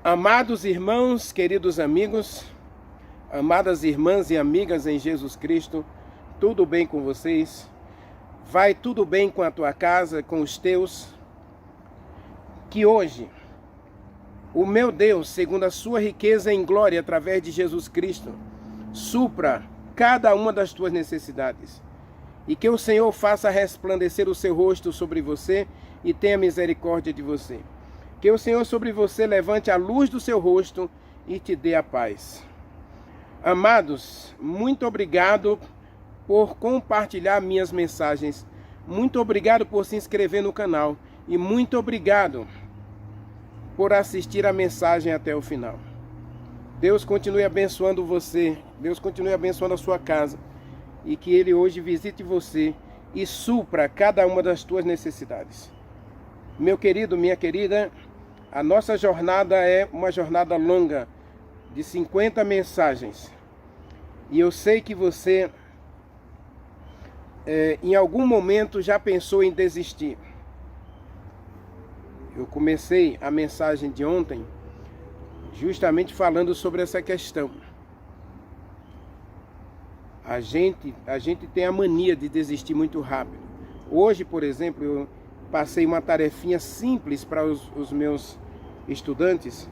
Amados irmãos, queridos amigos, amadas irmãs e amigas em Jesus Cristo, tudo bem com vocês? Vai tudo bem com a tua casa, com os teus? Que hoje, o meu Deus, segundo a sua riqueza em glória, através de Jesus Cristo, supra cada uma das tuas necessidades. E que o Senhor faça resplandecer o seu rosto sobre você e tenha misericórdia de você. Que o Senhor sobre você levante a luz do seu rosto e te dê a paz. Amados, muito obrigado por compartilhar minhas mensagens. Muito obrigado por se inscrever no canal. E muito obrigado por assistir a mensagem até o final. Deus continue abençoando você. Deus continue abençoando a sua casa. E que Ele hoje visite você e supra cada uma das tuas necessidades. Meu querido, minha querida, a nossa jornada é uma jornada longa, de 50 mensagens. E eu sei que você, em algum momento, já pensou em desistir. Eu comecei a mensagem de ontem justamente falando sobre essa questão. A gente tem a mania de desistir muito rápido. Hoje, por exemplo, eu passei uma tarefinha simples para os meus estudantes,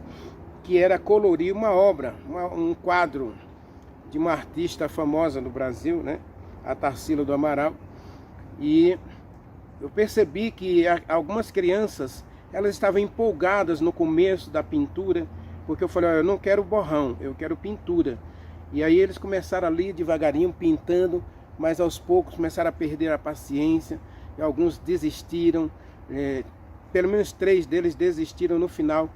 que era colorir uma obra, um quadro de uma artista famosa no Brasil, né? A Tarsila do Amaral. E eu percebi que algumas crianças, elas estavam empolgadas no começo da pintura, porque eu falei, eu não quero borrão, eu quero pintura. E aí eles começaram ali devagarinho pintando, mas aos poucos começaram a perder a paciência, e alguns desistiram, pelo menos 3 deles desistiram no final.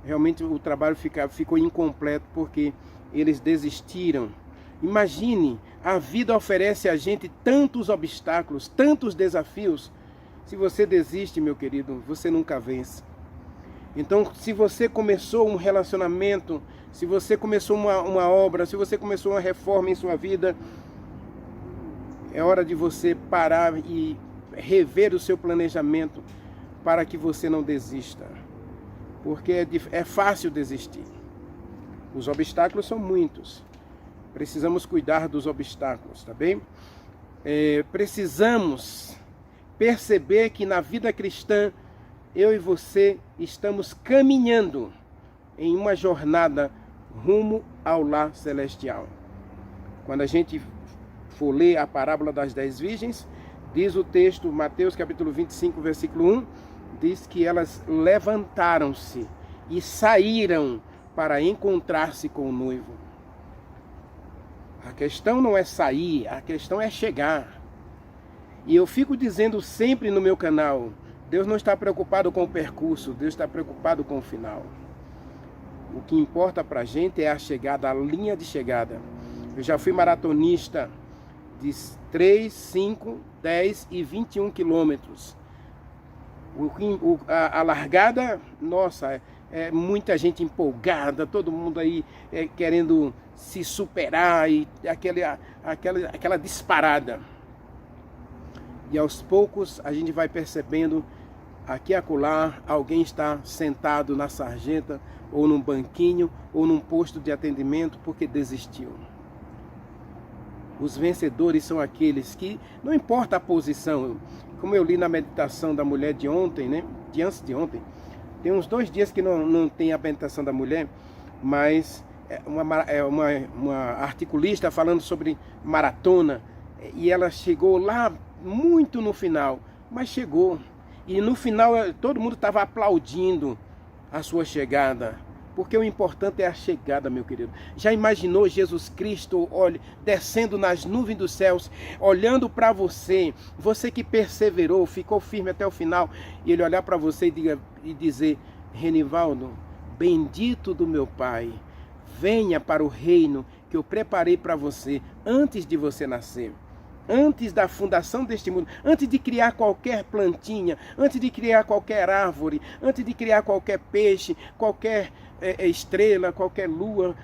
Realmente o trabalho ficou incompleto porque eles desistiram. Imagine, a vida oferece a gente tantos obstáculos, tantos desafios. Se você desiste, meu querido, você nunca vence. Então, se você começou um relacionamento, se você começou uma obra, se você começou uma reforma em sua vida, é hora de você parar e rever o seu planejamento para que você não desista. Porque é fácil desistir. Os obstáculos são muitos. Precisamos cuidar dos obstáculos, tá bem? Precisamos perceber que na vida cristã, eu e você estamos caminhando em uma jornada rumo ao lar celestial. Quando a gente for ler a parábola das 10 virgens, diz o texto, Mateus capítulo 25, versículo 1, diz que elas levantaram-se e saíram para encontrar-se com o noivo. A questão não é sair, a questão é chegar. E eu fico dizendo sempre no meu canal, Deus não está preocupado com o percurso, Deus está preocupado com o final. O que importa para a gente é a chegada, a linha de chegada. Eu já fui maratonista de 3, 5, 10 e 21 quilômetros. A largada, nossa, é muita gente empolgada, todo mundo aí querendo se superar, e aquela disparada. E aos poucos a gente vai percebendo, aqui e acolá, alguém está sentado na sarjeta, ou num banquinho, ou num posto de atendimento, porque desistiu. Os vencedores são aqueles que, não importa a posição, como eu li na meditação da mulher de ontem, né? De antes de ontem, tem uns 2 dias que não tem a meditação da mulher, mas uma articulista falando sobre maratona, e ela chegou lá muito no final, mas chegou. E no final todo mundo estava aplaudindo a sua chegada. Porque o importante é a chegada, meu querido. Já imaginou Jesus Cristo, olha, descendo nas nuvens dos céus, olhando para você, você que perseverou, ficou firme até o final, e Ele olhar para você e dizer, Renivaldo, bendito do meu Pai, venha para o reino que eu preparei para você antes de você nascer. Antes da fundação deste mundo, antes de criar qualquer plantinha, antes de criar qualquer árvore, antes de criar qualquer peixe, qualquer estrela, qualquer lua,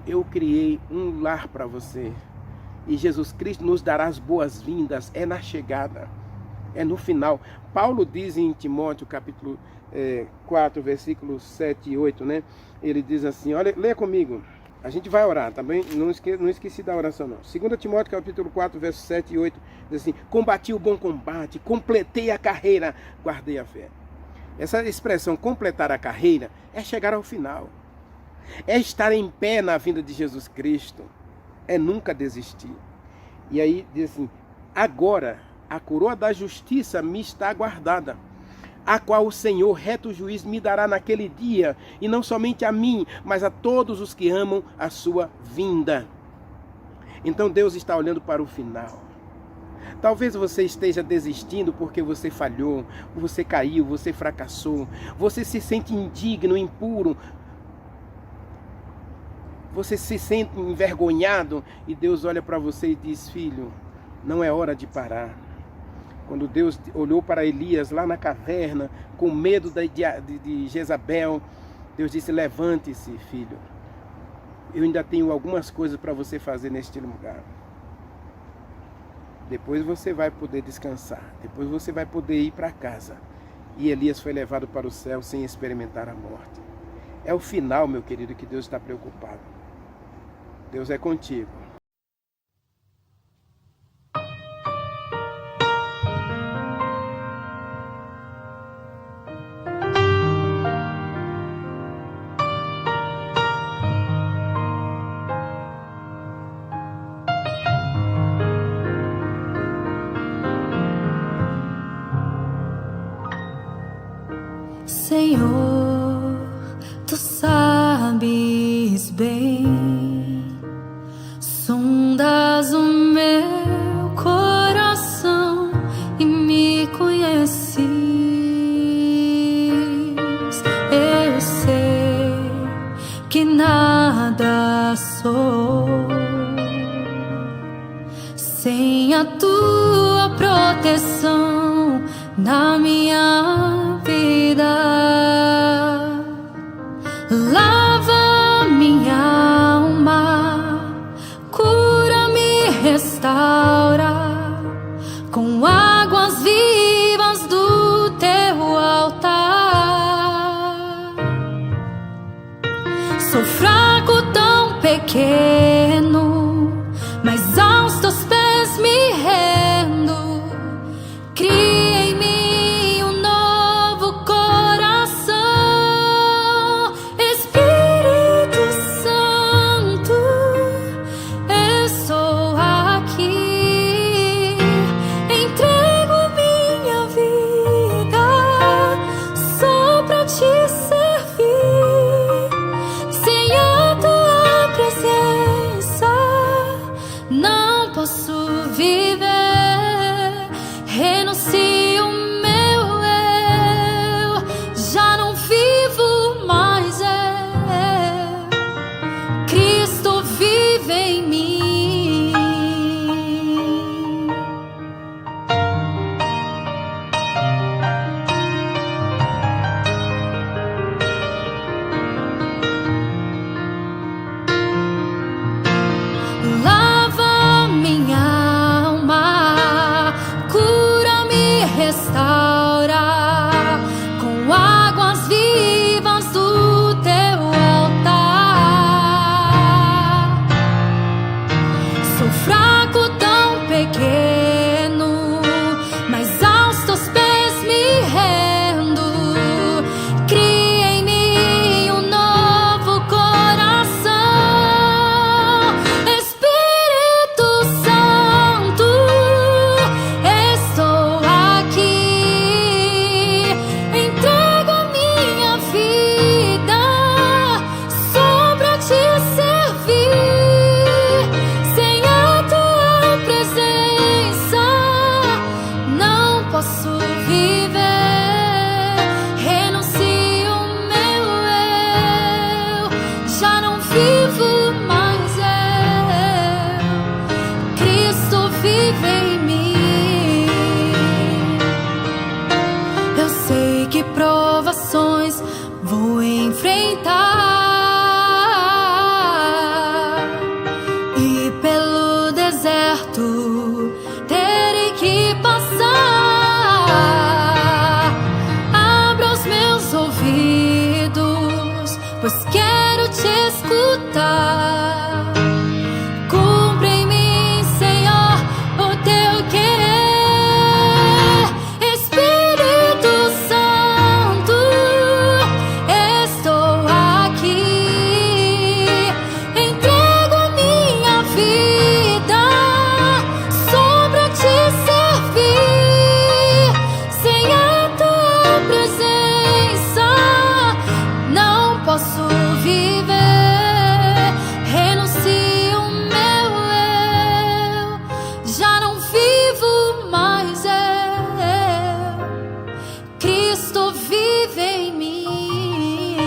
eu criei um lar para você. E Jesus Cristo nos dará as boas-vindas, é na chegada. é no final. Paulo diz em Timóteo, capítulo 4, versículos 7 e 8, né? Ele diz assim, olha, leia comigo. A gente vai orar, tá bem? Não esqueci da oração, não. 2 Timóteo, capítulo 4, versos 7 e 8, diz assim, combati o bom combate, completei a carreira, guardei a fé. Essa expressão, completar a carreira, é chegar ao final. É estar em pé na vinda de Jesus Cristo. É nunca desistir. E aí diz assim, agora a coroa da justiça me está guardada, a qual o Senhor, reto juiz, me dará naquele dia, e não somente a mim, mas a todos os que amam a sua vinda. Então Deus está olhando para o final. Talvez você esteja desistindo porque você falhou, você caiu, você fracassou, você se sente indigno, impuro, você se sente envergonhado, e Deus olha para você e diz, filho, não é hora de parar. Quando Deus olhou para Elias lá na caverna, com medo de Jezabel, Deus disse, levante-se, filho. Eu ainda tenho algumas coisas para você fazer neste lugar. Depois você vai poder descansar. Depois você vai poder ir para casa. E Elias foi levado para o céu sem experimentar a morte. É o final, meu querido, que Deus está preocupado. Deus é contigo. Senhor, tu sabes bem, sondas o meu coração e me conheces. Eu sei que nada sou sem a tua proteção na minha vida. Lava minha alma, cura-me, restaura com águas vivas do teu altar. Sou fraco, tão pequeno, mas aos teus pés me rendo. Cria em mim um novo pois quero te escutar. Cumpre em mim, Senhor, o teu querer. Espírito Santo, estou aqui. Entrego a minha vida só pra te servir. Sem a tua presença não posso viver. Renuncio o meu eu, já não vivo mais eu. Cristo vive em mim.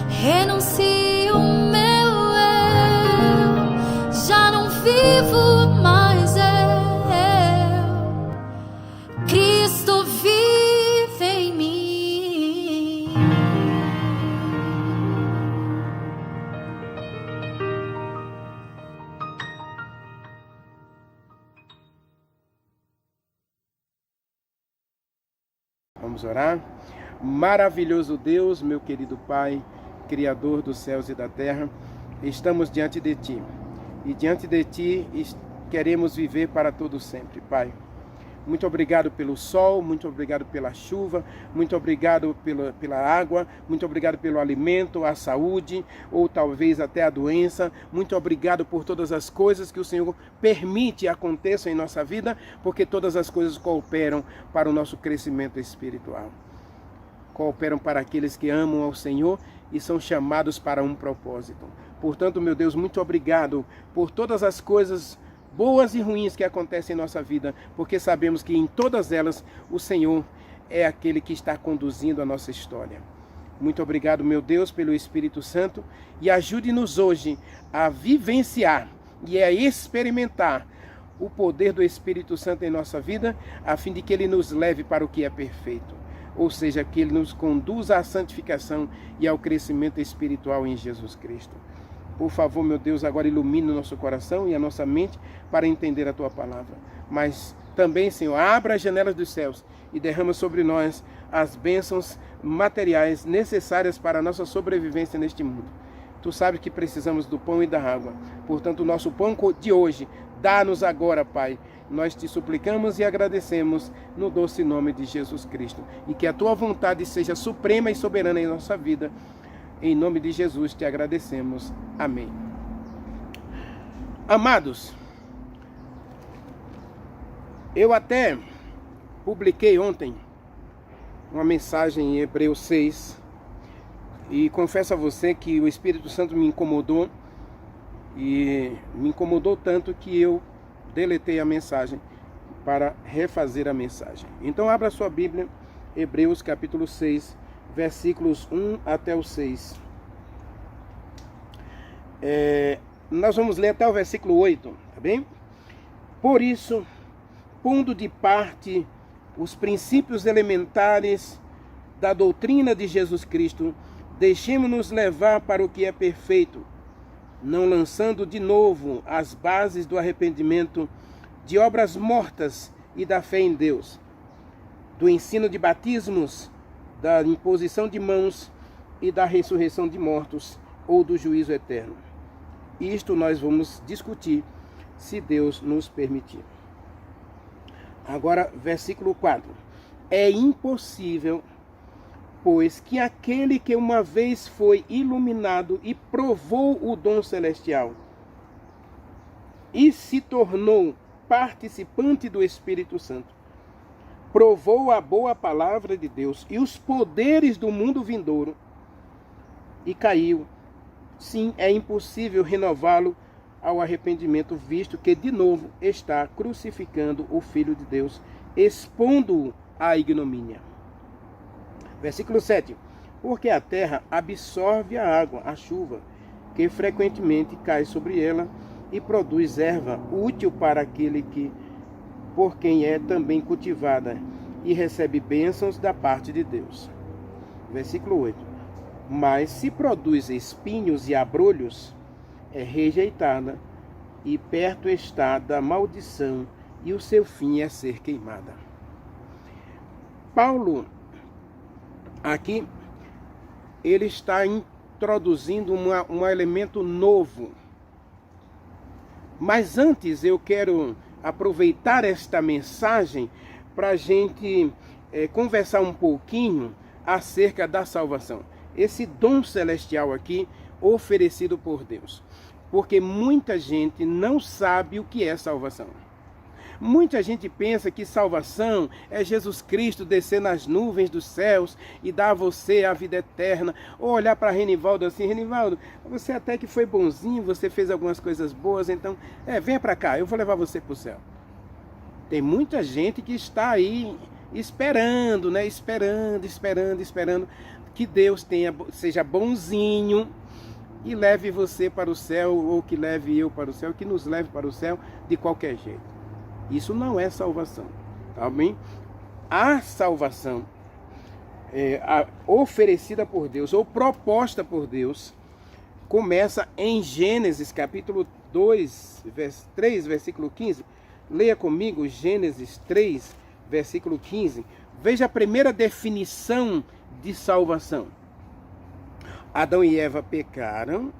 Renuncio o meu eu, já não vivo mais eu. Cristo vive em mim. Vamos orar? Maravilhoso Deus, meu querido Pai, Criador dos céus e da terra, estamos diante de Ti. E diante de Ti queremos viver para todo sempre, Pai. Muito obrigado pelo sol, muito obrigado pela chuva, muito obrigado pela água, muito obrigado pelo alimento, a saúde, ou talvez até a doença. Muito obrigado por todas as coisas que o Senhor permite aconteçam em nossa vida, porque todas as coisas cooperam para o nosso crescimento espiritual. Cooperam para aqueles que amam ao Senhor e são chamados para um propósito. Portanto, meu Deus, muito obrigado por todas as coisas boas e ruins que acontecem em nossa vida, porque sabemos que em todas elas o Senhor é aquele que está conduzindo a nossa história. Muito obrigado, meu Deus, pelo Espírito Santo, e ajude-nos hoje a vivenciar e a experimentar o poder do Espírito Santo em nossa vida, a fim de que ele nos leve para o que é perfeito, ou seja, que ele nos conduza à santificação e ao crescimento espiritual em Jesus Cristo. Por favor, meu Deus, agora ilumine o nosso coração e a nossa mente para entender a Tua palavra. Mas também, Senhor, abra as janelas dos céus e derrama sobre nós as bênçãos materiais necessárias para a nossa sobrevivência neste mundo. Tu sabes que precisamos do pão e da água. Portanto, o nosso pão de hoje, dá-nos agora, Pai. Nós te suplicamos e agradecemos no doce nome de Jesus Cristo. E que a Tua vontade seja suprema e soberana em nossa vida. Em nome de Jesus te agradecemos. Amém. Amados, eu até publiquei ontem uma mensagem em Hebreus 6 e confesso a você que o Espírito Santo me incomodou e me incomodou tanto que eu deletei a mensagem para refazer a mensagem. Então abra sua Bíblia, Hebreus capítulo 6, versículos 1 até o 6. Nós vamos ler até o versículo 8, tá bem? Por isso, pondo de parte os princípios elementares da doutrina de Jesus Cristo, deixemos-nos levar para o que é perfeito, não lançando de novo as bases do arrependimento, de obras mortas e da fé em Deus, do ensino de batismos, da imposição de mãos e da ressurreição de mortos ou do juízo eterno. Isto nós vamos discutir, se Deus nos permitir. Agora, versículo 4. É impossível, pois, que aquele que uma vez foi iluminado e provou o dom celestial e se tornou participante do Espírito Santo, provou a boa palavra de Deus e os poderes do mundo vindouro e caiu. Sim, é impossível renová-lo ao arrependimento, visto que de novo está crucificando o Filho de Deus, expondo-o à ignomínia. Versículo 7. Porque a terra absorve a água, a chuva, que frequentemente cai sobre ela e produz erva útil para aquele por quem é também cultivada e recebe bênçãos da parte de Deus. Versículo 8. Mas se produz espinhos e abrolhos, é rejeitada e perto está da maldição e o seu fim é ser queimada. Paulo aqui ele está introduzindo um elemento novo. Mas antes eu quero aproveitar esta mensagem para a gente conversar um pouquinho acerca da salvação. Esse dom celestial aqui oferecido por Deus. Porque muita gente não sabe o que é salvação. Muita gente pensa que salvação é Jesus Cristo descer nas nuvens dos céus e dar a você a vida eterna. Ou olhar para Renivaldo assim: Renivaldo, você até que foi bonzinho, você fez algumas coisas boas, então venha para cá, eu vou levar você para o céu. Tem muita gente que está aí esperando, né? Esperando que Deus seja bonzinho e leve você para o céu, ou que leve eu para o céu, que nos leve para o céu de qualquer jeito. Isso não é salvação, tá bem? A salvação oferecida por Deus, ou proposta por Deus, começa em Gênesis capítulo 3, versículo 15. Leia comigo Gênesis 3, versículo 15. Veja a primeira definição de salvação. Adão e Eva pecaram,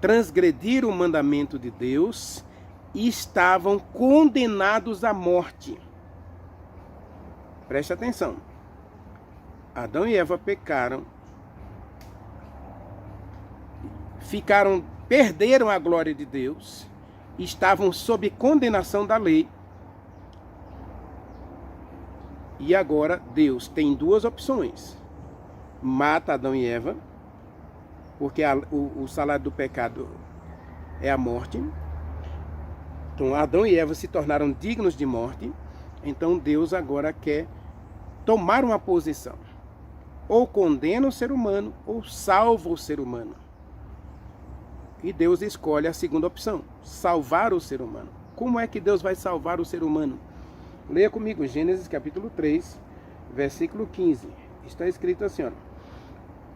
transgrediram o mandamento de Deus e estavam condenados à morte. Preste atenção. Adão e Eva pecaram, perderam a glória de Deus, estavam sob condenação da lei. E agora Deus tem duas opções: mata Adão e Eva, porque o salário do pecado é a morte. Então Adão e Eva se tornaram dignos de morte. Então Deus agora quer tomar uma posição: ou condena o ser humano, ou salva o ser humano. E Deus escolhe a segunda opção: salvar o ser humano. Como é que Deus vai salvar o ser humano? Leia comigo Gênesis capítulo 3, versículo 15. Está escrito assim, ó: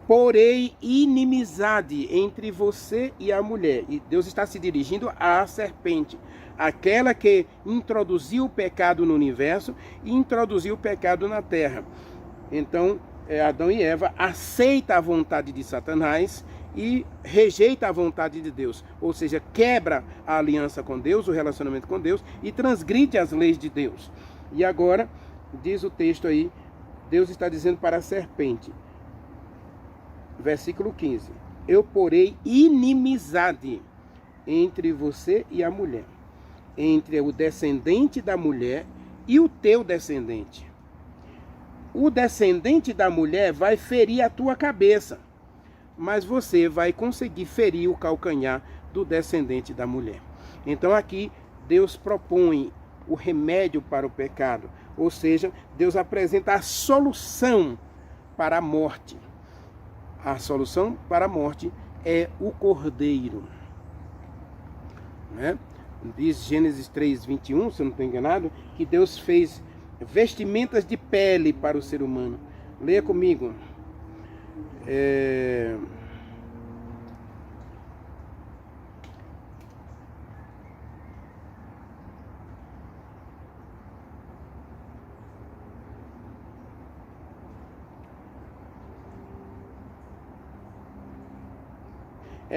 porém inimizade entre você e a mulher. E Deus está se dirigindo à serpente, aquela que introduziu o pecado no universo e introduziu o pecado na terra. Então, Adão e Eva aceitam a vontade de Satanás e rejeita a vontade de Deus. Ou seja, quebra a aliança com Deus, o relacionamento com Deus, e transgride as leis de Deus. E agora, diz o texto aí, Deus está dizendo para a serpente, versículo 15: eu porei inimizade entre você e a mulher, entre o descendente da mulher e o teu descendente. O descendente da mulher vai ferir a tua cabeça, mas você vai conseguir ferir o calcanhar do descendente da mulher. Então aqui Deus propõe o remédio para o pecado, ou seja, Deus apresenta a solução para a morte. A solução para a morte é o Cordeiro, né? Diz Gênesis 3, 21, se eu não estou enganado, que Deus fez vestimentas de pele para o ser humano. Leia comigo.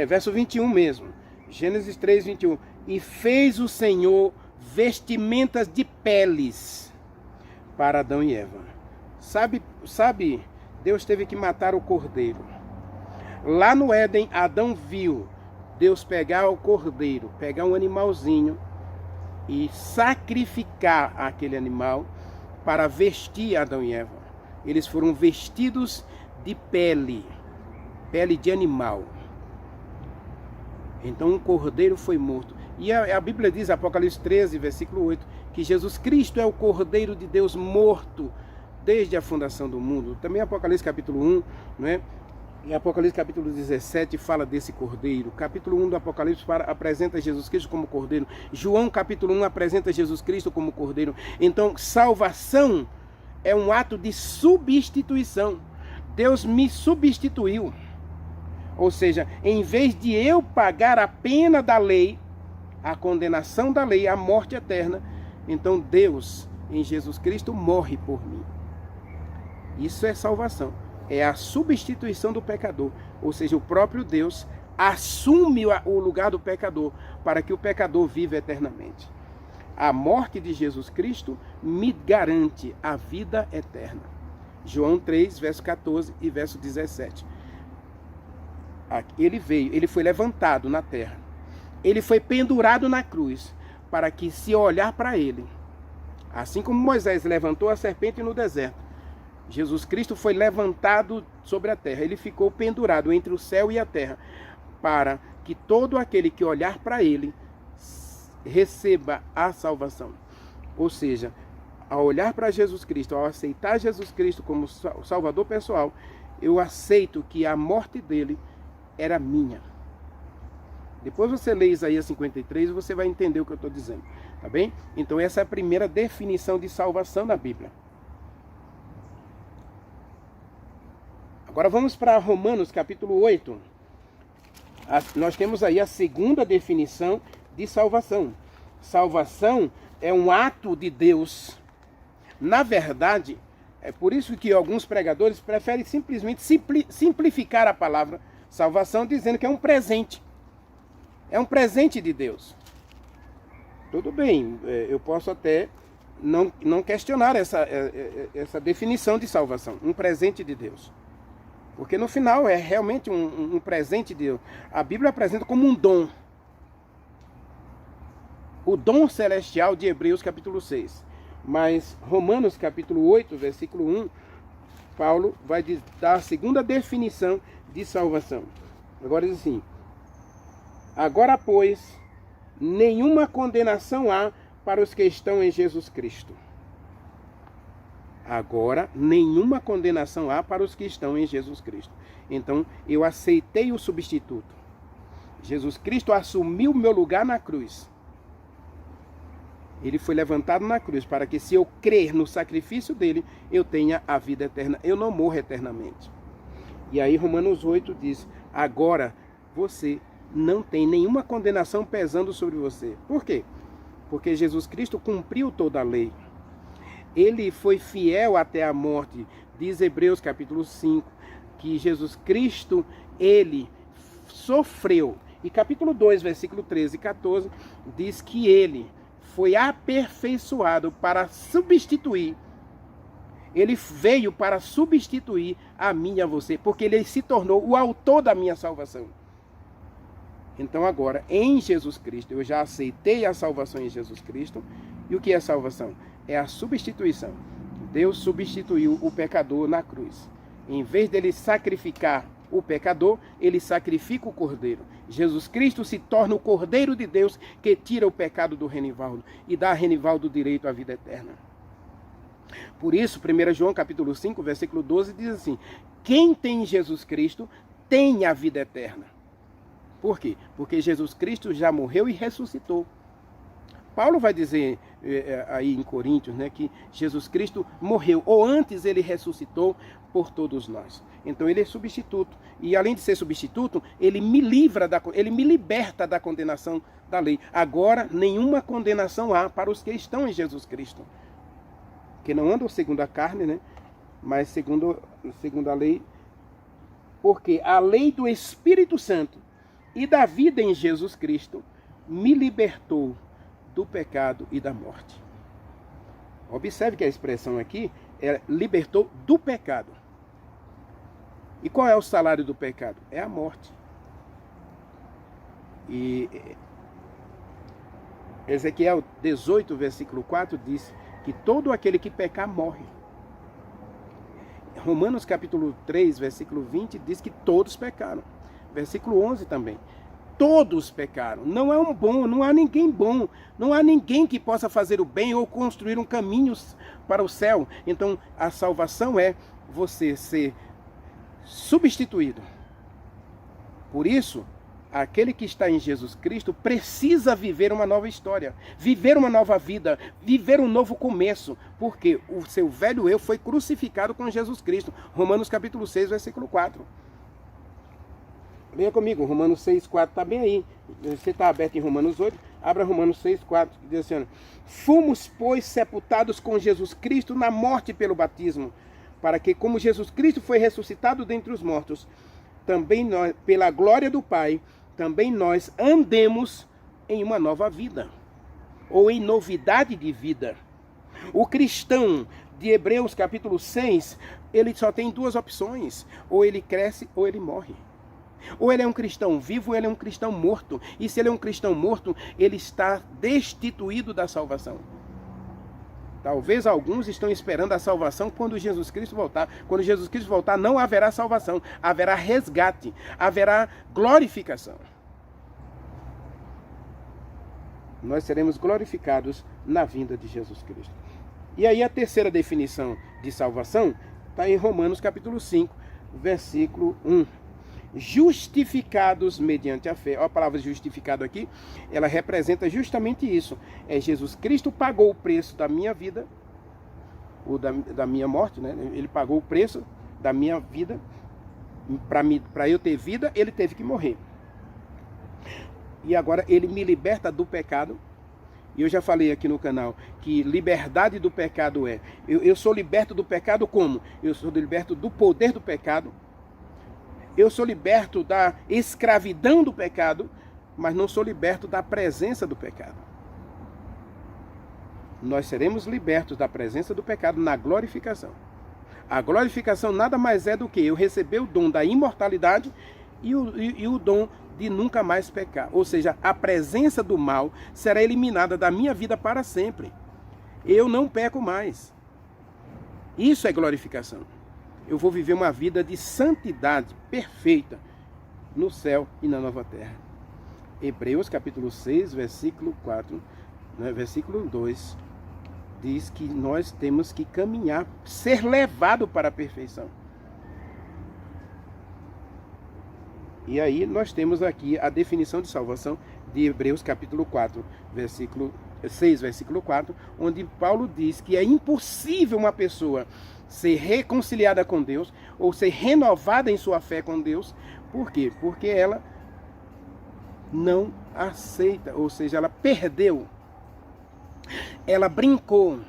Verso 21 mesmo. Gênesis 3, 21. E fez o Senhor vestimentas de peles para Adão e Eva. Sabe, Deus teve que matar o cordeiro. Lá no Éden, Adão viu Deus pegar o cordeiro, pegar um animalzinho e sacrificar aquele animal para vestir Adão e Eva. Eles foram vestidos de pele de animal. Então um cordeiro foi morto. E a Bíblia diz, Apocalipse 13, versículo 8, que Jesus Cristo é o Cordeiro de Deus morto desde a fundação do mundo. Também Apocalipse capítulo 1, né? E Apocalipse capítulo 17 fala desse Cordeiro. Capítulo 1 do Apocalipse apresenta Jesus Cristo como Cordeiro. João capítulo 1 apresenta Jesus Cristo como Cordeiro. Então salvação é um ato de substituição. Deus me substituiu. Ou seja, em vez de eu pagar a pena da lei, a condenação da lei, a morte eterna, então Deus, em Jesus Cristo, morre por mim. Isso é salvação. É a substituição do pecador. Ou seja, o próprio Deus assume o lugar do pecador para que o pecador viva eternamente. A morte de Jesus Cristo me garante a vida eterna. João 3, verso 14 e verso 17. Ele veio, ele foi levantado na terra. Ele foi pendurado na cruz para que, se olhar para ele, assim como Moisés levantou a serpente no deserto, Jesus Cristo foi levantado sobre a terra. Ele ficou pendurado entre o céu e a terra para que todo aquele que olhar para ele receba a salvação. Ou seja, ao olhar para Jesus Cristo, ao aceitar Jesus Cristo como Salvador pessoal, eu aceito que a morte dele era minha. Depois você lê Isaías 53 e você vai entender o que eu estou dizendo, tá bem? Então essa é a primeira definição de salvação na Bíblia. Agora vamos para Romanos capítulo 8. Nós temos aí a segunda definição de salvação. Salvação é um ato de Deus. Na verdade, é por isso que alguns pregadores preferem simplesmente simplificar a palavra salvação, dizendo que é um presente. É um presente de Deus. Tudo bem, eu posso até não questionar essa definição de salvação. Um presente de Deus. Porque no final é realmente um presente de Deus. A Bíblia apresenta como um dom. O dom celestial de Hebreus capítulo 6. Mas Romanos capítulo 8, versículo 1, Paulo vai dar a segunda definição de salvação. Agora diz assim: agora, pois, nenhuma condenação há para os que estão em Jesus Cristo. Agora, nenhuma condenação há para os que estão em Jesus Cristo. Então, eu aceitei o substituto. Jesus Cristo assumiu o meu lugar na cruz. Ele foi levantado na cruz para que, se eu crer no sacrifício dele, eu tenha a vida eterna. Eu não morro eternamente. E aí Romanos 8 diz: agora você não tem nenhuma condenação pesando sobre você. Por quê? Porque Jesus Cristo cumpriu toda a lei. Ele foi fiel até a morte. Diz Hebreus capítulo 5 que Jesus Cristo, ele sofreu. E capítulo 2, versículo 13 e 14 diz que ele foi aperfeiçoado para substituir. Ele veio para substituir a mim e a você, porque ele se tornou o autor da minha salvação. Então agora, em Jesus Cristo, eu já aceitei a salvação em Jesus Cristo. E o que é salvação? É a substituição. Deus substituiu o pecador na cruz. Em vez dele sacrificar o pecador, ele sacrifica o cordeiro. Jesus Cristo se torna o cordeiro de Deus que tira o pecado do Renivaldo e dá a Renivaldo direito à vida eterna. Por isso, 1 João capítulo 5, versículo 12 diz assim: quem tem Jesus Cristo tem a vida eterna. Por quê? Porque Jesus Cristo já morreu e ressuscitou. Paulo vai dizer aí em Coríntios, né, que Jesus Cristo morreu, ou antes ele ressuscitou por todos nós. Então ele é substituto. E além de ser substituto, ele me liberta da condenação da lei. Agora, nenhuma condenação há para os que estão em Jesus Cristo. Que não andam segundo a carne, né, mas segundo a lei. Porque a lei do Espírito Santo e da vida em Jesus Cristo me libertou do pecado e da morte. Observe que a expressão aqui é libertou do pecado. E qual é o salário do pecado? É a morte. E Ezequiel 18, versículo 4 diz que todo aquele que pecar morre. Romanos capítulo 3, versículo 20 diz que todos pecaram. Versículo 11 também. Todos pecaram. Não é um bom, não há ninguém bom. Não há ninguém que possa fazer o bem ou construir um caminho para o céu. Então, a salvação é você ser substituído. Por isso, aquele que está em Jesus Cristo precisa viver uma nova história, viver uma nova vida, viver um novo começo, porque o seu velho eu foi crucificado com Jesus Cristo. Romanos capítulo 6, versículo 4. Leia comigo, Romanos 6, 4 está bem aí. Você está aberto em Romanos 8, abra Romanos 6, 4, que diz assim: fomos, pois, sepultados com Jesus Cristo na morte pelo batismo, para que, como Jesus Cristo foi ressuscitado dentre os mortos, também nós, pela glória do Pai, também nós andemos em uma nova vida, ou em novidade de vida. O cristão de Hebreus capítulo 6, ele só tem duas opções: ou ele cresce ou ele morre. Ou ele é um cristão vivo ou ele é um cristão morto. E se ele é um cristão morto, ele está destituído da salvação. Talvez alguns estão esperando a salvação quando Jesus Cristo voltar. Quando Jesus Cristo voltar, não haverá salvação, haverá resgate, haverá glorificação. Nós seremos glorificados na vinda de Jesus Cristo. E aí a terceira definição de salvação está em Romanos capítulo 5, versículo 1. Justificados mediante a fé. Olha a palavra justificado aqui, ela representa justamente isso. É Jesus Cristo pagou o preço da minha vida, ou da minha morte, né? Ele pagou o preço da minha vida. Para eu ter vida, ele teve que morrer. E agora ele me liberta do pecado. E eu já falei aqui no canal que liberdade do pecado é... Eu sou liberto do pecado como? Eu sou liberto do poder do pecado. Eu sou liberto da escravidão do pecado, mas não sou liberto da presença do pecado. Nós seremos libertos da presença do pecado na glorificação. A glorificação nada mais é do que eu receber o dom da imortalidade e o dom de nunca mais pecar. Ou seja, a presença do mal será eliminada da minha vida para sempre. Eu não peco mais. Isso é glorificação. Eu vou viver uma vida de santidade perfeita no céu e na nova terra. Hebreus capítulo 6, versículo 4, né, versículo 2, diz que nós temos que caminhar, ser levado para a perfeição. E aí nós temos aqui a definição de salvação de Hebreus capítulo 4, versículo 6, versículo 4, onde Paulo diz que é impossível uma pessoa ser reconciliada com Deus, ou ser renovada em sua fé com Deus. Por quê? Porque ela não aceita, ou seja, ela perdeu, ela brincou,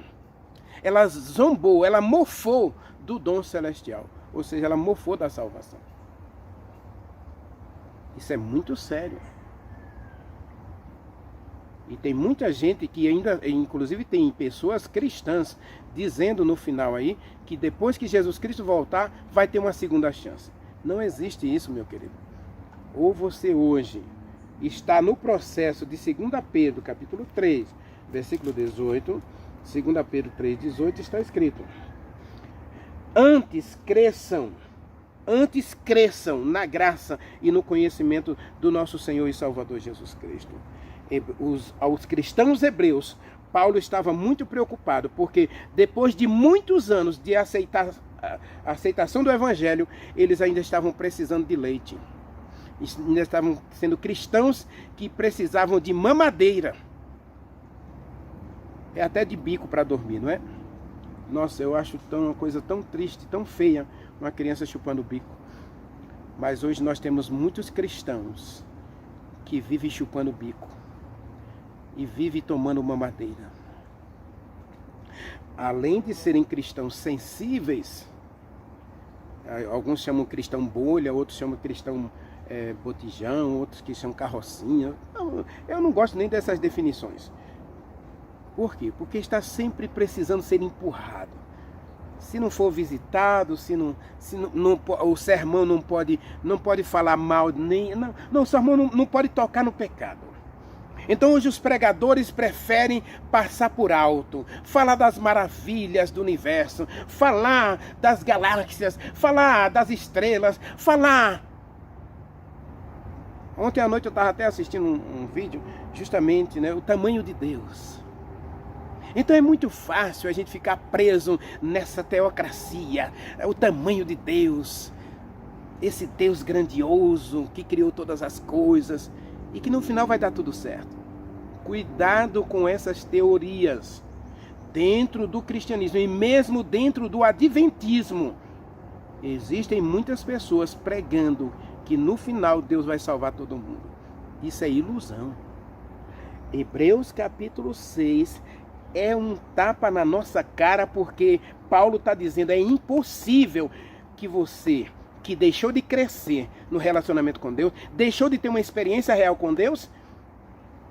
ela zombou, ela mofou do dom celestial, ou seja, ela mofou da salvação. Isso é muito sério. E tem muita gente que ainda, inclusive tem pessoas cristãs, dizendo no final aí, que depois que Jesus Cristo voltar, vai ter uma segunda chance. Não existe isso, meu querido. Ou você hoje está no processo de 2 Pedro, capítulo 3, versículo 18, 2 Pedro 3, 18, está escrito: Antes cresçam na graça e no conhecimento do nosso Senhor e Salvador Jesus Cristo. Aos cristãos hebreus, Paulo estava muito preocupado, porque depois de muitos anos de aceitação do Evangelho, eles ainda estavam precisando de leite. Ainda estavam sendo cristãos que precisavam de mamadeira. É até de bico para dormir, não é? Nossa, eu acho uma coisa tão triste, tão feia, uma criança chupando o bico. Mas hoje nós temos muitos cristãos que vivem chupando o bico e vivem tomando mamadeira. Além de serem cristãos sensíveis, alguns chamam cristão bolha, outros chamam cristão botijão, outros que chamam carrocinha. Eu não gosto nem dessas definições. Por quê? Porque está sempre precisando ser empurrado. Se não for visitado, o sermão não pode falar mal, o sermão não pode tocar no pecado. Então hoje os pregadores preferem passar por alto, falar das maravilhas do universo, falar das galáxias, falar das estrelas, falar... Ontem à noite eu estava até assistindo um vídeo, justamente, né, o tamanho de Deus. Então é muito fácil a gente ficar preso nessa teocracia, o tamanho de Deus, esse Deus grandioso que criou todas as coisas e que no final vai dar tudo certo. Cuidado com essas teorias dentro do cristianismo e mesmo dentro do adventismo. Existem muitas pessoas pregando que no final Deus vai salvar todo mundo. Isso é ilusão. Hebreus capítulo 6 é um tapa na nossa cara, porque Paulo está dizendo, é impossível que você, que deixou de crescer no relacionamento com Deus, deixou de ter uma experiência real com Deus,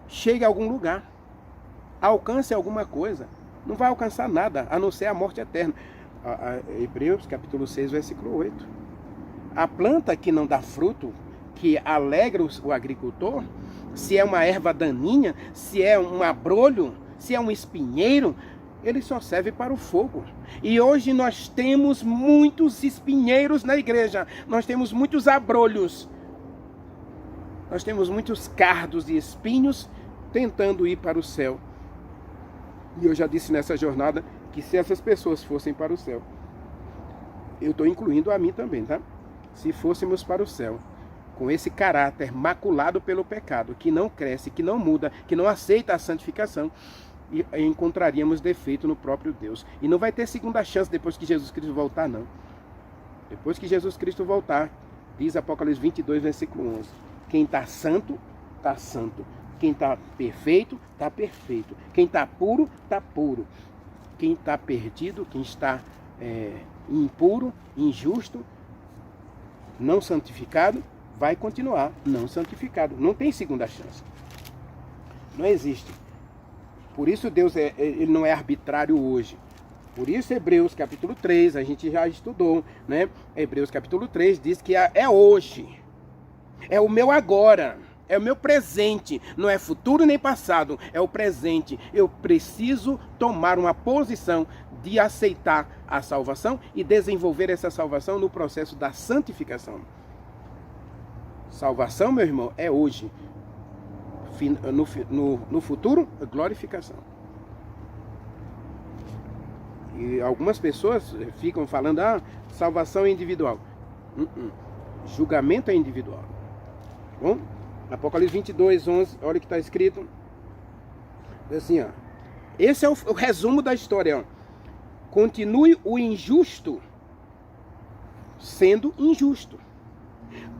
chegue a algum lugar, alcance alguma coisa. Não vai alcançar nada, a não ser a morte eterna. Hebreus capítulo 6, versículo 8. A planta que não dá fruto, que alegra o agricultor, se é uma erva daninha, se é um abrolho, se é um espinheiro, ele só serve para o fogo. E hoje nós temos muitos espinheiros na igreja, nós temos muitos abrolhos, nós temos muitos cardos e espinhos tentando ir para o céu. E eu já disse nessa jornada que se essas pessoas fossem para o céu, eu estou incluindo a mim também, tá? Se fôssemos para o céu, com esse caráter maculado pelo pecado, que não cresce, que não muda, que não aceita a santificação, e encontraríamos defeito no próprio Deus. E não vai ter segunda chance depois que Jesus Cristo voltar, não. Depois que Jesus Cristo voltar, diz Apocalipse 22, versículo 11, quem está santo, está santo. Quem está perfeito, está perfeito. Quem está puro, está puro. Quem está perdido, quem está impuro, injusto, não santificado, vai continuar não santificado. Não tem segunda chance. Não existe. Por isso Deus ele não é arbitrário hoje. Por isso Hebreus capítulo 3, a gente já estudou, né? Hebreus capítulo 3 diz que é hoje. É o meu agora. É o meu presente. Não é futuro nem passado. É o presente. Eu preciso tomar uma posição de aceitar a salvação e desenvolver essa salvação no processo da santificação. Salvação, meu irmão, é hoje. No futuro, glorificação. E algumas pessoas ficam falando, salvação é individual. Julgamento é individual. Bom, Apocalipse 22, 11, olha o que está escrito. Assim, ó. Esse é o resumo da história. Ó. Continue o injusto sendo injusto.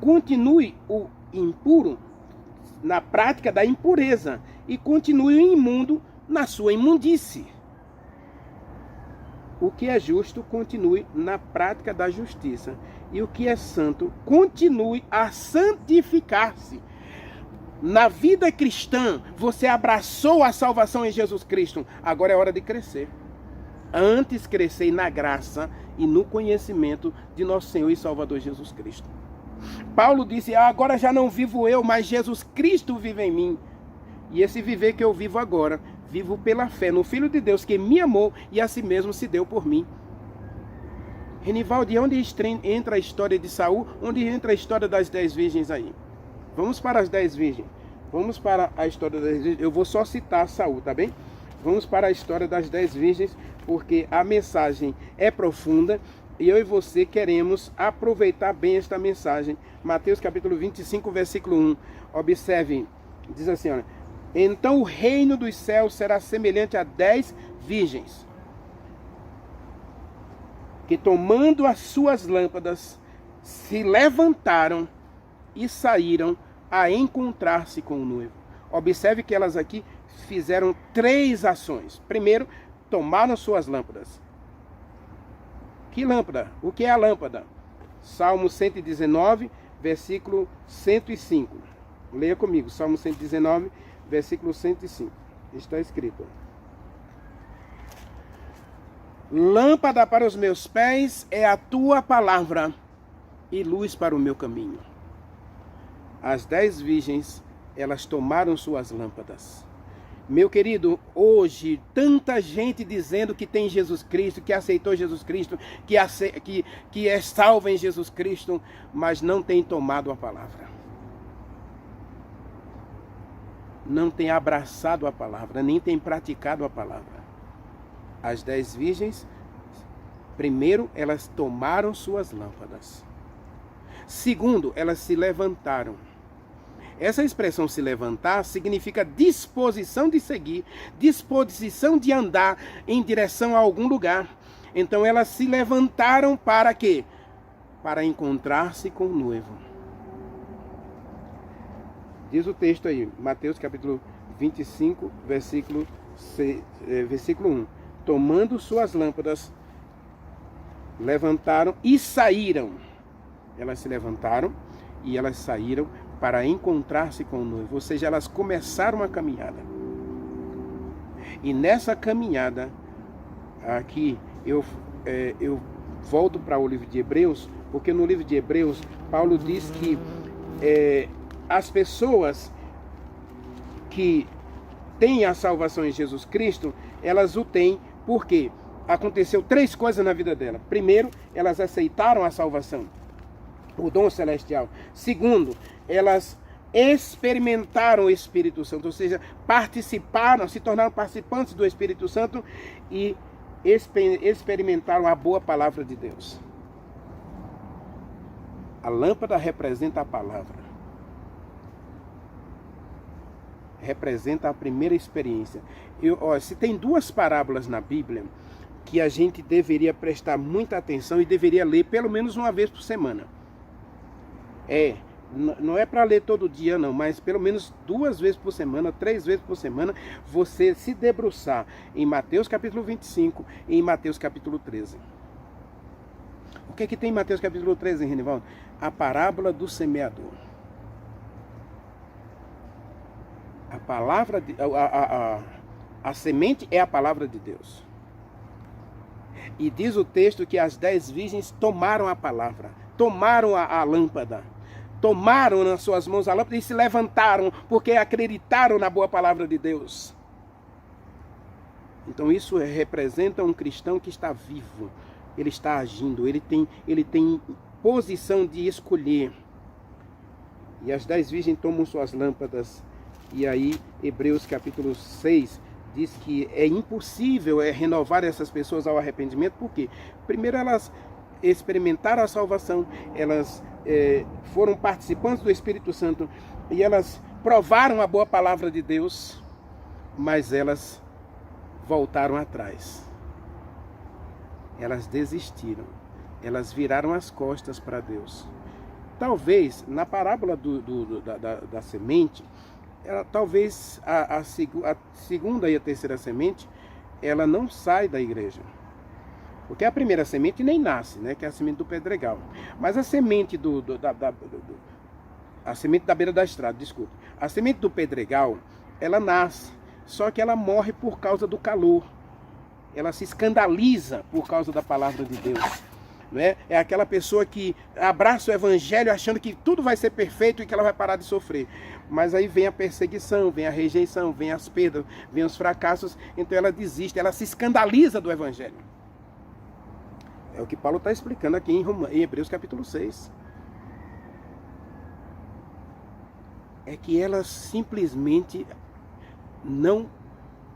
Continue o impuro na prática da impureza. E continue o imundo na sua imundície. O que é justo, continue na prática da justiça. E o que é santo, continue a santificar-se. Na vida cristã, você abraçou a salvação em Jesus Cristo. Agora é hora de crescer. Antes crescei na graça e no conhecimento de nosso Senhor e Salvador Jesus Cristo. Paulo disse, agora já não vivo eu, mas Jesus Cristo vive em mim. E esse viver que eu vivo agora, vivo pela fé no Filho de Deus que me amou e a si mesmo se deu por mim. Renivaldi, onde entra a história de Saul? Onde entra a história das 10 virgens aí? Vamos para as 10 virgens. Vamos para a história das 10 virgens. Eu vou só citar Saul, tá bem? Vamos para a história das 10 virgens, porque a mensagem é profunda e eu e você queremos aproveitar bem esta mensagem. Mateus capítulo 25, versículo 1. Observe, diz assim, olha. Então o reino dos céus será semelhante a 10 virgens, que tomando as suas lâmpadas, se levantaram e saíram a encontrar-se com o noivo. Observe que elas aqui fizeram 3 ações. Primeiro, tomaram suas lâmpadas. Que lâmpada? O que é a lâmpada? Salmo 119, versículo 105. Leia comigo, Salmo 119, versículo 105. Está escrito. Lâmpada para os meus pés é a tua palavra e luz para o meu caminho. As 10 virgens, elas tomaram suas lâmpadas. Meu querido, hoje, tanta gente dizendo que tem Jesus Cristo, que aceitou Jesus Cristo, que é salva em Jesus Cristo, mas não tem tomado a palavra. Não tem abraçado a palavra, nem tem praticado a palavra. As 10 virgens, primeiro, elas tomaram suas lâmpadas. Segundo, elas se levantaram. Essa expressão se levantar significa disposição de seguir, disposição de andar em direção a algum lugar. Então elas se levantaram para quê? Para encontrar-se com o noivo. Diz o texto aí, Mateus capítulo 25, versículo Versículo 1. Tomando suas lâmpadas, levantaram e saíram. Elas se levantaram e elas saíram para encontrar-se com o noivo. Ou seja, elas começaram a caminhada. E nessa caminhada, aqui eu volto para o livro de Hebreus, porque no livro de Hebreus, Paulo diz que as pessoas que têm a salvação em Jesus Cristo, elas o têm porque aconteceu 3 coisas na vida dela. Primeiro, elas aceitaram a salvação, o dom celestial. Segundo, elas experimentaram o Espírito Santo, ou seja, participaram, se tornaram participantes do Espírito Santo e experimentaram a boa palavra de Deus. A lâmpada representa a palavra. Representa a primeira experiência. Se tem 2 parábolas na Bíblia que a gente deveria prestar muita atenção e deveria ler pelo menos uma vez por semana. Não é para ler todo dia não, mas pelo menos 2 vezes por semana, 3 vezes por semana, você se debruçar em Mateus capítulo 25 e em Mateus capítulo 13. O que tem em Mateus capítulo 13, Renivaldo? A parábola do semeador. A palavra a semente é a palavra de Deus. E diz o texto que as 10 virgens tomaram a palavra, tomaram a lâmpada, tomaram nas suas mãos a lâmpada e se levantaram, porque acreditaram na boa palavra de Deus. Então isso representa um cristão que está vivo, ele está agindo, ele tem posição de escolher. E as 10 virgens tomam suas lâmpadas. E aí, Hebreus capítulo 6 diz que é impossível renovar essas pessoas ao arrependimento. Por quê? Primeiro, elas experimentaram a salvação, elas foram participantes do Espírito Santo e elas provaram a boa palavra de Deus, mas elas voltaram atrás. Elas desistiram, elas viraram as costas para Deus. Talvez, na parábola da semente, talvez a segunda e a terceira semente, ela não sai da igreja. Porque a primeira semente nem nasce, né? Que é a semente do pedregal. Mas a semente a semente da beira da estrada, desculpe. A semente do pedregal, ela nasce, só que ela morre por causa do calor. Ela se escandaliza por causa da palavra de Deus. Né? É aquela pessoa que abraça o evangelho achando que tudo vai ser perfeito e que ela vai parar de sofrer. Mas aí vem a perseguição, vem a rejeição, vem as perdas, vem os fracassos. Então ela desiste, ela se escandaliza do evangelho. É o que Paulo está explicando aqui em Hebreus capítulo 6. É que elas simplesmente não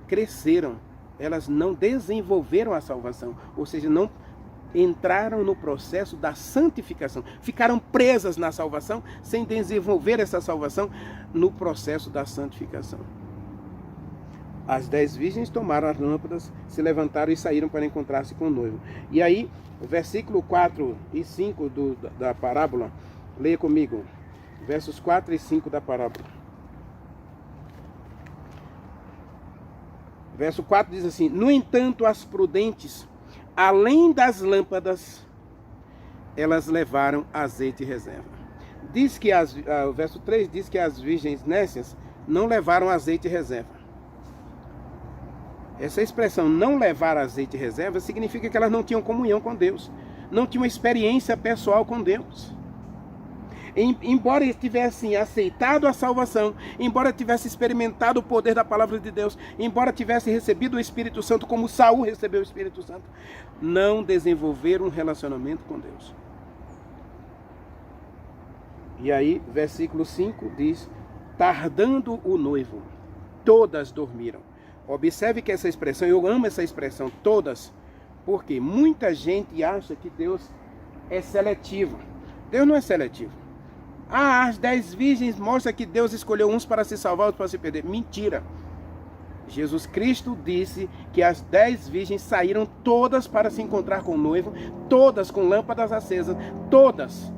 cresceram. Elas não desenvolveram a salvação. Ou seja, não entraram no processo da santificação. Ficaram presas na salvação, sem desenvolver essa salvação no processo da santificação. As 10 virgens tomaram as lâmpadas, se levantaram e saíram para encontrar-se com o noivo. E aí, o versículo 4 e 5 da parábola, leia comigo. Versos 4 e 5 da parábola. Verso 4 diz assim: no entanto, as prudentes, além das lâmpadas, elas levaram azeite e reserva. Diz que o verso 3 diz que as virgens nécias não levaram azeite e reserva. Essa expressão, não levar azeite e reserva, significa que elas não tinham comunhão com Deus, não tinham experiência pessoal com Deus. Embora tivessem aceitado a salvação, embora tivessem experimentado o poder da palavra de Deus, embora tivessem recebido o Espírito Santo como Saul recebeu o Espírito Santo, não desenvolveram um relacionamento com Deus. E aí, versículo 5 diz: tardando o noivo, todas dormiram. Observe que essa expressão, eu amo essa expressão, todas, porque muita gente acha que Deus é seletivo. Deus não é seletivo. As 10 virgens mostram que Deus escolheu uns para se salvar, outros para se perder. Mentira. Jesus Cristo disse que as 10 virgens saíram todas para se encontrar com o noivo, todas com lâmpadas acesas, todas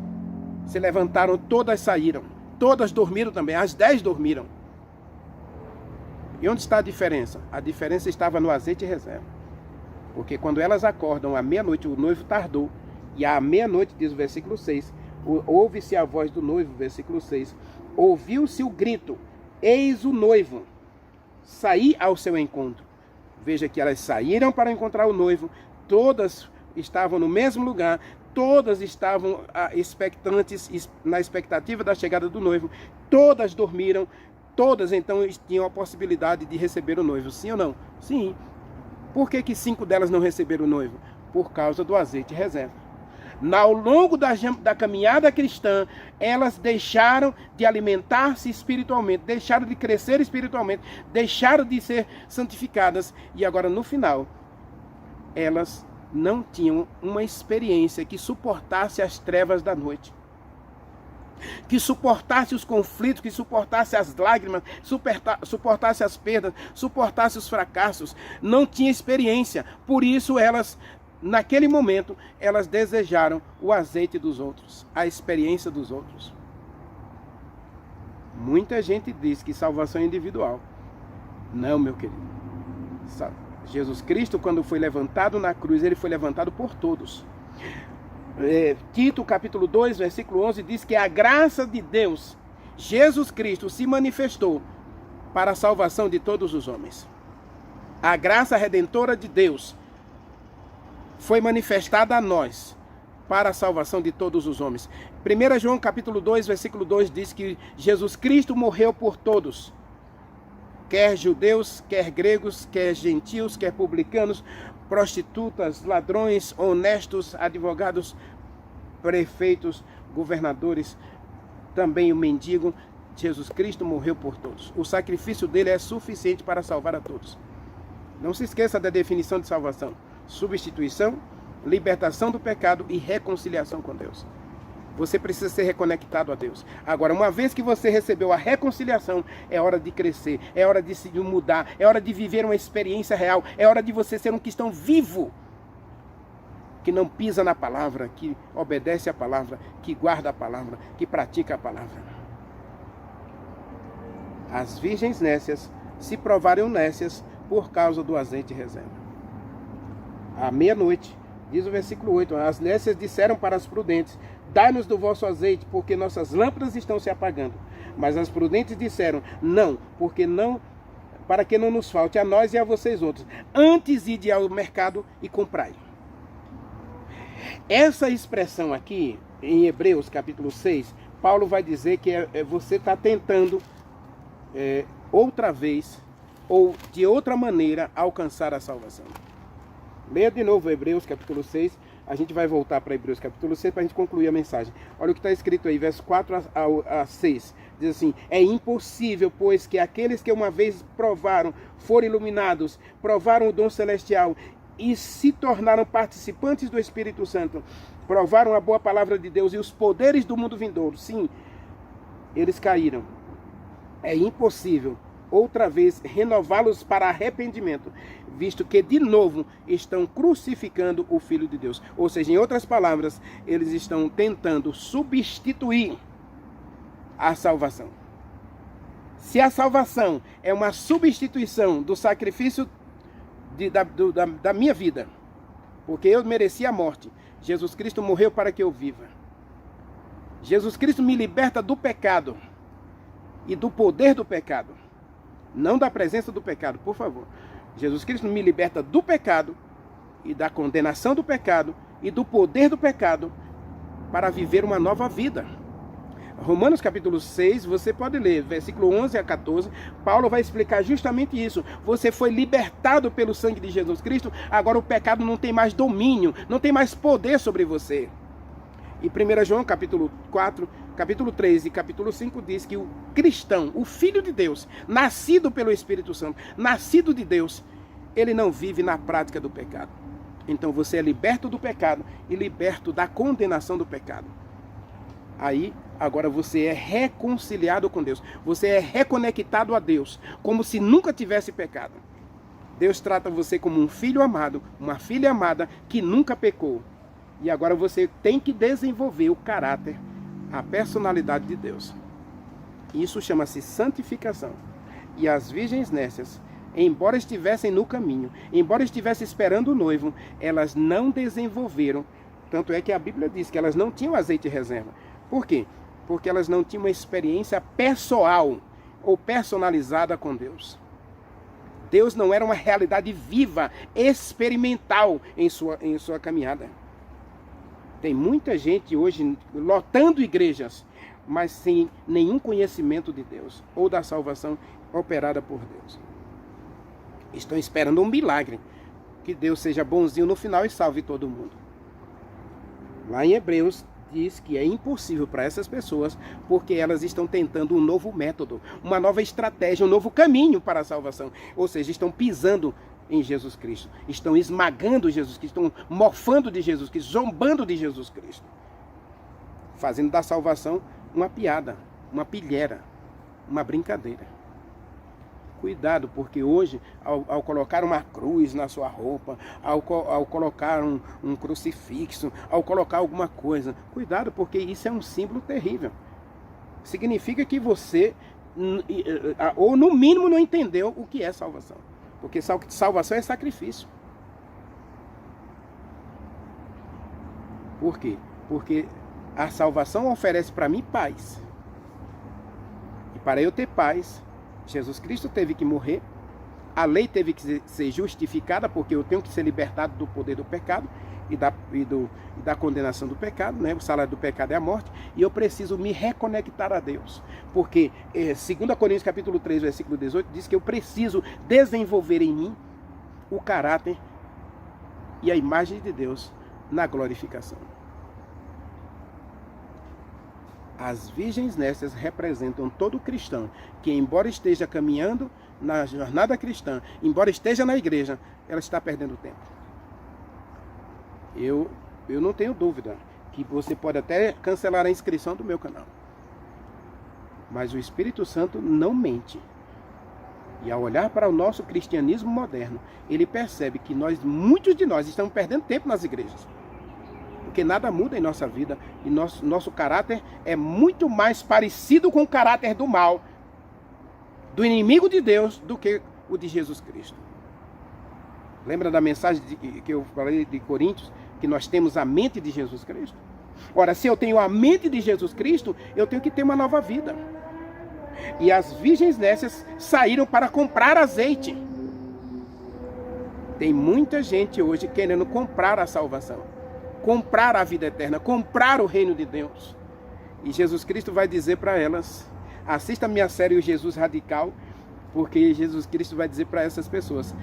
se levantaram, todas saíram, todas dormiram também, as 10 dormiram. E onde está a diferença? A diferença estava no azeite reserva. Porque quando elas acordam à meia-noite, o noivo tardou. E à meia-noite, diz o versículo 6, ouve-se a voz do noivo, versículo 6, ouviu-se o grito, eis o noivo, saí ao seu encontro. Veja que elas saíram para encontrar o noivo, todas estavam no mesmo lugar, todas estavam expectantes, na expectativa da chegada do noivo, todas dormiram, todas então tinham a possibilidade de receber o noivo, sim ou não? Sim. Por que 5 delas não receberam o noivo? Por causa do azeite reserva. Ao longo da caminhada cristã, elas deixaram de alimentar-se espiritualmente, deixaram de crescer espiritualmente, deixaram de ser santificadas, e agora no final, elas não tinham uma experiência que suportasse as trevas da noite, que suportasse os conflitos, que suportasse as lágrimas, suportasse as perdas, suportasse os fracassos. Não tinha experiência, por isso elas, naquele momento, elas desejaram o azeite dos outros, a experiência dos outros. Muita gente diz que salvação é individual. Não, meu querido. Jesus Cristo, quando foi levantado na cruz, ele foi levantado por todos. Tito, capítulo 2, versículo 11, diz que a graça de Deus, Jesus Cristo, se manifestou para a salvação de todos os homens. A graça redentora de Deus foi manifestada a nós para a salvação de todos os homens. 1 João capítulo 2, versículo 2 diz que Jesus Cristo morreu por todos, quer judeus, quer gregos, quer gentios, quer publicanos, prostitutas, ladrões, honestos, advogados, prefeitos, governadores, também o mendigo. Jesus Cristo morreu por todos. O sacrifício dele é suficiente para salvar a todos. Não se esqueça da definição de salvação: substituição, libertação do pecado e reconciliação com Deus. Você precisa ser reconectado a Deus. Agora, uma vez que você recebeu a reconciliação, é hora de crescer, é hora de se mudar, é hora de viver uma experiência real, é hora de você ser um cristão vivo, que não pisa na palavra, que obedece a palavra, que guarda a palavra, que pratica a palavra. As virgens nécias se provaram nécias por causa do azeite reserva. À meia-noite, diz o versículo 8, as nécias disseram para as prudentes: dai-nos do vosso azeite, porque nossas lâmpadas estão se apagando. Mas as prudentes disseram: não, para que não nos falte a nós e a vocês outros. Antes ide ao mercado e comprai. Essa expressão aqui, em Hebreus capítulo 6, Paulo vai dizer que você está tentando outra vez, ou de outra maneira, alcançar a salvação. Leia de novo Hebreus capítulo 6, a gente vai voltar para Hebreus capítulo 6 para a gente concluir a mensagem. Olha o que está escrito aí, verso 4 a 6. Diz assim: é impossível, pois, que aqueles que uma vez provaram, foram iluminados, provaram o dom celestial e se tornaram participantes do Espírito Santo, provaram a boa palavra de Deus e os poderes do mundo vindouro, sim, eles caíram. É impossível outra vez renová-los para arrependimento, visto que de novo estão crucificando o Filho de Deus. Ou seja, em outras palavras, eles estão tentando substituir a salvação. Se a salvação é uma substituição do sacrifício da minha vida, porque eu merecia a morte, Jesus Cristo morreu para que eu viva. Jesus Cristo me liberta do pecado e do poder do pecado, não da presença do pecado, por favor. Jesus Cristo me liberta do pecado e da condenação do pecado e do poder do pecado para viver uma nova vida. Romanos capítulo 6, você pode ler, versículo 11 a 14, Paulo vai explicar justamente isso. Você foi libertado pelo sangue de Jesus Cristo, agora o pecado não tem mais domínio, não tem mais poder sobre você. E 1 João capítulo 4, capítulo 3 e capítulo 5 diz que o cristão, o Filho de Deus, nascido pelo Espírito Santo, nascido de Deus, ele não vive na prática do pecado. Então você é liberto do pecado e liberto da condenação do pecado. Aí, agora você é reconciliado com Deus. Você é reconectado a Deus, como se nunca tivesse pecado. Deus trata você como um filho amado, uma filha amada que nunca pecou. E agora você tem que desenvolver o caráter, a personalidade de Deus. Isso chama-se santificação. E as virgens nécias, embora estivessem no caminho, embora estivessem esperando o noivo, elas não desenvolveram. Tanto é que a Bíblia diz que elas não tinham azeite reserva. Por quê? Porque elas não tinham uma experiência pessoal ou personalizada com Deus. Deus não era uma realidade viva, experimental em sua caminhada. Tem muita gente hoje lotando igrejas, mas sem nenhum conhecimento de Deus ou da salvação operada por Deus. Estão esperando um milagre, que Deus seja bonzinho no final e salve todo mundo. Lá em Hebreus diz que é impossível para essas pessoas, porque elas estão tentando um novo método, uma nova estratégia, um novo caminho para a salvação. Ou seja, estão pisando em Jesus Cristo, estão esmagando Jesus Cristo, estão mofando de Jesus Cristo, zombando de Jesus Cristo, fazendo da salvação uma piada, uma pilheira, uma brincadeira. Cuidado, porque hoje, ao colocar uma cruz na sua roupa, ao colocar um crucifixo, ao colocar alguma coisa, cuidado, porque isso é um símbolo terrível. Significa que você, ou no mínimo, não entendeu o que é salvação. Porque salvação é sacrifício. Por quê? Porque a salvação oferece para mim paz. E para eu ter paz, Jesus Cristo teve que morrer, a lei teve que ser justificada, porque eu tenho que ser libertado do poder do pecado e da condenação do pecado, né? O salário do pecado é a morte, e eu preciso me reconectar a Deus, porque 2 Coríntios capítulo 3, versículo 18, diz que eu preciso desenvolver em mim o caráter e a imagem de Deus na glorificação. As virgens nécias representam todo cristão que, embora esteja caminhando na jornada cristã, embora esteja na igreja, ela está perdendo tempo. Eu não tenho dúvida que você pode até cancelar a inscrição do meu canal. Mas o Espírito Santo não mente. E ao olhar para o nosso cristianismo moderno, ele percebe que muitos de nós estamos perdendo tempo nas igrejas. Porque nada muda em nossa vida e nosso caráter é muito mais parecido com o caráter do mal, do inimigo de Deus, do que o de Jesus Cristo. Lembra da mensagem que eu falei de Coríntios? Que nós temos a mente de Jesus Cristo? Ora, se eu tenho a mente de Jesus Cristo, eu tenho que ter uma nova vida. E as virgens nécias saíram para comprar azeite. Tem muita gente hoje querendo comprar a salvação, comprar a vida eterna, comprar o reino de Deus. E Jesus Cristo vai dizer para elas, assista a minha série O Jesus Radical, porque Jesus Cristo vai dizer para essas pessoas,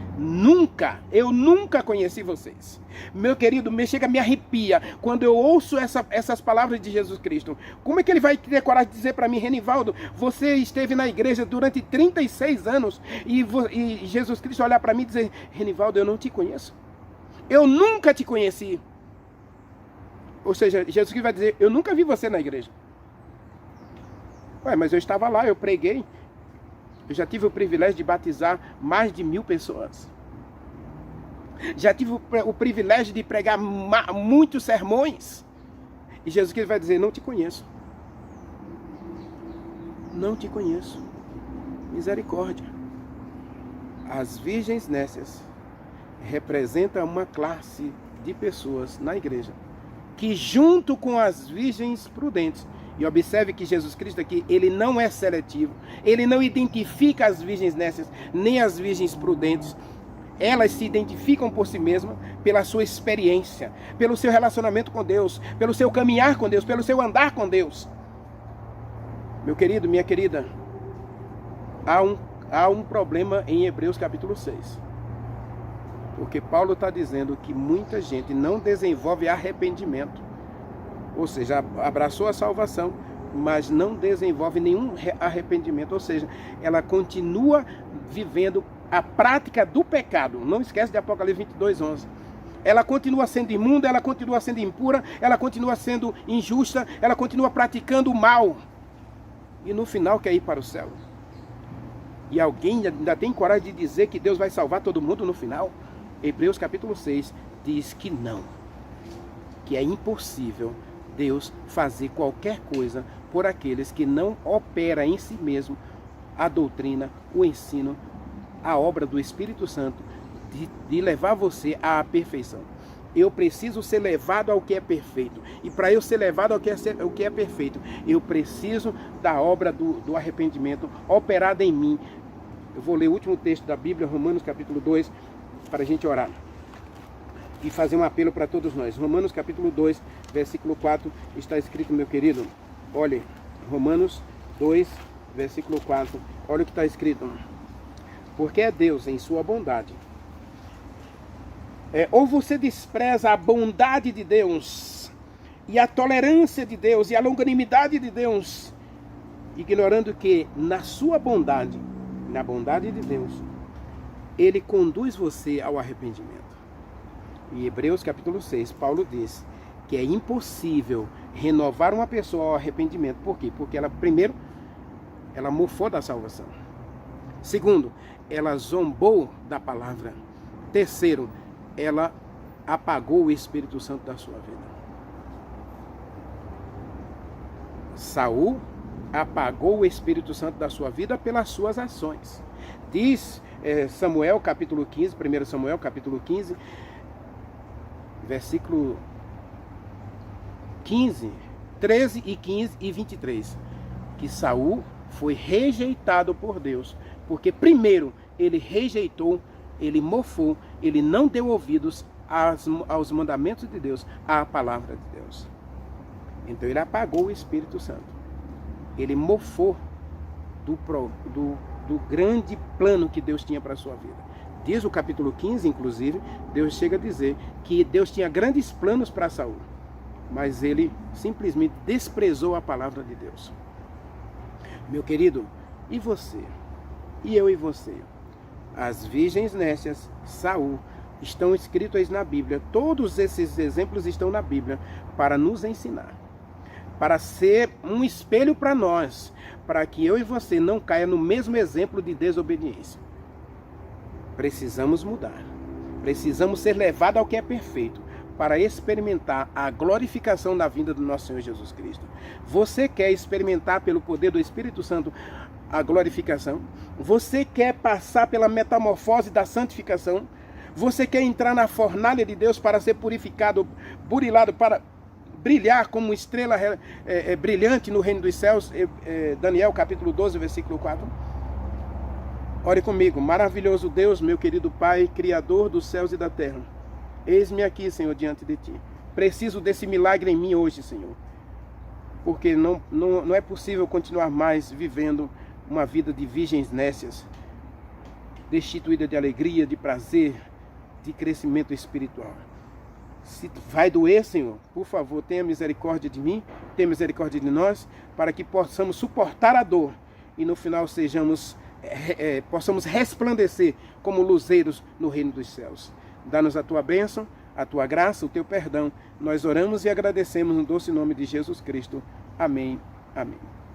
eu nunca conheci vocês. Meu querido, chega a me arrepia quando eu ouço essas palavras de Jesus Cristo. Como é que ele vai ter coragem de dizer para mim, Renivaldo, você esteve na igreja durante 36 anos e Jesus Cristo olhar para mim e dizer, Renivaldo, eu não te conheço. Eu nunca te conheci. Ou seja, Jesus vai dizer, eu nunca vi você na igreja. Ué, mas eu estava lá, eu preguei. Eu já tive o privilégio de batizar mais de 1000 pessoas. Já tive o privilégio de pregar muitos sermões. E Jesus vai dizer, não te conheço. Não te conheço. Misericórdia. As virgens nécias representam uma classe de pessoas na igreja que junto com as virgens prudentes, e observe que Jesus Cristo aqui, ele não é seletivo, ele não identifica as virgens nécias, nem as virgens prudentes, elas se identificam por si mesmas, pela sua experiência, pelo seu relacionamento com Deus, pelo seu caminhar com Deus, pelo seu andar com Deus. Meu querido, minha querida, há um problema em Hebreus capítulo 6. Porque Paulo está dizendo que muita gente não desenvolve arrependimento. Ou seja, abraçou a salvação, mas não desenvolve nenhum arrependimento. Ou seja, ela continua vivendo a prática do pecado. Não esquece de Apocalipse 22:11. Ela continua sendo imunda, ela continua sendo impura, ela continua sendo injusta, ela continua praticando o mal. E no final quer ir para o céu. E alguém ainda tem coragem de dizer que Deus vai salvar todo mundo no final? Hebreus capítulo 6 diz que não, que é impossível Deus fazer qualquer coisa por aqueles que não operam em si mesmo a doutrina, o ensino, a obra do Espírito Santo de levar você à perfeição. Eu preciso ser levado ao que é perfeito. E para eu ser levado ao que é perfeito, eu preciso da obra do arrependimento operada em mim. Eu vou ler o último texto da Bíblia, Romanos capítulo 2, para a gente orar e fazer um apelo para todos nós. Romanos capítulo 2, versículo 4, está escrito, meu querido. Olha, Romanos 2, versículo 4, olha o que está escrito. Porque é Deus, em sua bondade. Ou você despreza a bondade de Deus, e a tolerância de Deus, e a longanimidade de Deus, ignorando que na sua bondade, na bondade de Deus, Ele conduz você ao arrependimento. Em Hebreus capítulo 6, Paulo diz que é impossível renovar uma pessoa ao arrependimento. Por quê? Porque ela, primeiro, ela mofou da salvação. Segundo, ela zombou da palavra. Terceiro, ela apagou o Espírito Santo da sua vida. Saul apagou o Espírito Santo da sua vida pelas suas ações. Diz Samuel capítulo 15, 1 Samuel capítulo 15, versículo 15, 13 e 15 e 23, que Saul foi rejeitado por Deus, porque primeiro ele rejeitou, ele mofou, ele não deu ouvidos aos mandamentos de Deus, à palavra de Deus. Então ele apagou o Espírito Santo. Ele mofou do grande plano que Deus tinha para a sua vida. Diz o capítulo 15, inclusive, Deus chega a dizer que Deus tinha grandes planos para Saul, mas ele simplesmente desprezou a palavra de Deus. Meu querido, e você? E eu e você? As virgens nécias, Saul, estão escritos na Bíblia. Todos esses exemplos estão na Bíblia para nos ensinar, para ser um espelho para nós, para que eu e você não caia no mesmo exemplo de desobediência. Precisamos mudar. Precisamos ser levados ao que é perfeito, para experimentar a glorificação da vinda do nosso Senhor Jesus Cristo. Você quer experimentar pelo poder do Espírito Santo a glorificação? Você quer passar pela metamorfose da santificação? Você quer entrar na fornalha de Deus para ser purificado, burilado, para brilhar como estrela brilhante no reino dos céus? Daniel capítulo 12, versículo 4. Ore comigo. Maravilhoso Deus, meu querido Pai, Criador dos céus e da terra. Eis-me aqui, Senhor, diante de Ti. Preciso desse milagre em mim hoje, Senhor. Porque não é possível continuar mais vivendo uma vida de virgens nécias, destituída de alegria, de prazer, de crescimento espiritual. Se vai doer, Senhor, por favor, tenha misericórdia de mim, tenha misericórdia de nós, para que possamos suportar a dor e no final possamos resplandecer como luzeiros no reino dos céus. Dá-nos a Tua bênção, a Tua graça, o Teu perdão. Nós oramos e agradecemos no doce nome de Jesus Cristo. Amém. Amém.